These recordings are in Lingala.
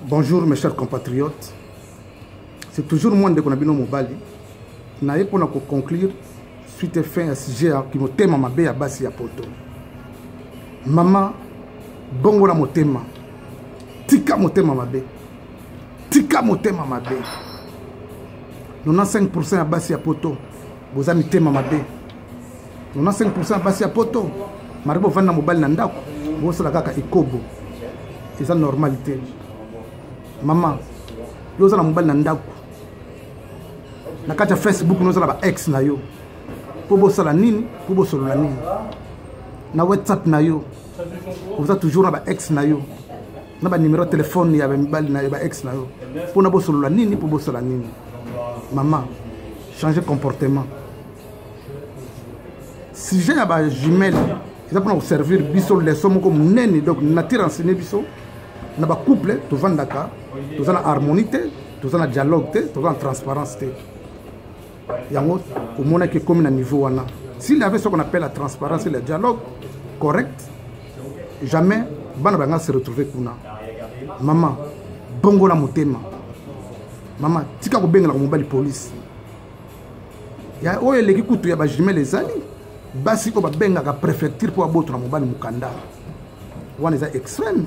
Bonjour mes chers compatriotes. C'est toujours moi de Konabino Mobali. Naye pour conclure suite et fin à sujet qui me thème ma bé à basi ya poto. Maman bongo la motema. Tika motema ma bé. Tika motema ma bé. 95% à basi ya poto. Vous avez tema ma bé. 95% à basi ya poto. Maribo vanda mobali na ndako. Vous sala kaka ikobo. C'est ça normalité. Maman, yo za na mobali na ndako. Na kati ya Facebook no za ba ex na yo. Po bo sala nini, po bo solo la nini. Na WhatsApp na yo. Vous êtes toujours na ba ex na yo. Na ba numéro de téléphone ya ba mobali na yo ba ex na yo. Po na bo solo la nini, po bo sala nini. Maman, changer comportement. Si j'ai ba jumelle, ils vont nous servir biso les sommes comme neni donc nature enseigner biso. Na ba couple to vandaka. Tout ça, la harmonité, tout ça, la dialogue, tout ça, la transparence. Yango, au moins, qui est comme un niveau. S'il y avait ce qu'on appelle la transparence et le dialogue correct, jamais, Banabanga se retrouver kuna. Maman, bongo la motema. Maman, tika ko benga la mobile police. Ya oye leki kutu ya ba jimé les ali. Basi ko ba benga ka préfecture pour aboto na mobile mukanda. Wana za extrême.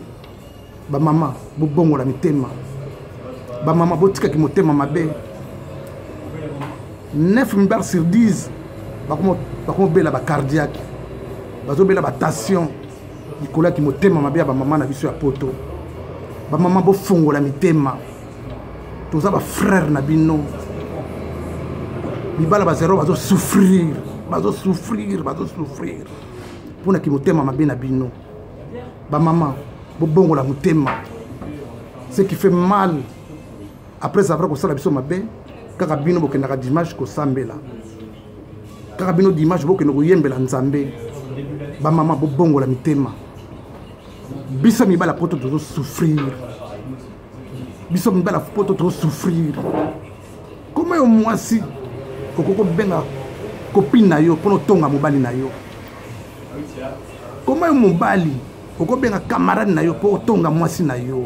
Ba maman bo bongo la mitema ba maman bo tika ki motema mabe 9 milliards sur 10 ba komo bela ba cardiaque bazo bela ba tension ikola ki motema mabe ba maman na biso ya poto ba maman bo fongo la mitema toza ba frère na bino bibala ba zéro bazo souffrir pona ki motema mabe na bino ba maman bongo la mutema. Ce qui fait mal après avoir que ça la biso mabe kakabino bokendaka dimanche ko sambela kakabino dimanche bokeno koyembela nzambe ba mama bongo la mitema biso mibala poto to souffrir biso mibala poto to souffrir comment au moins si kokoko benga copine na yo pono tonga mobali na yo comment mobali Oko benga camarade na yo po tonga mwasi na yo.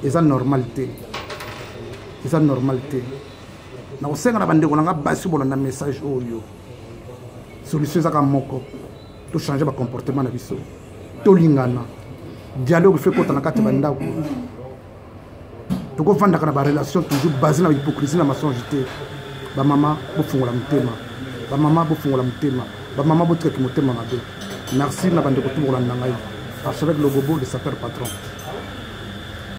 Eza normalité. Eza normalité. Na osenga na bandeko na nga basi bola na message oyo. Solution zaka moko. To changer ba comportement na biso. To lingana. Dialogue fait kota na kati bandako. To ko vanda kana ba relation toujours basée na hypocrisie na mensongité. Ba mama bo fungola mutema. Ba mama bo fungola mutema. Ba mama bo tika ki mutema mabe. Merci, Nabande Kotou Roland Nangaï, archevêque Logobo de Sapeur Patron.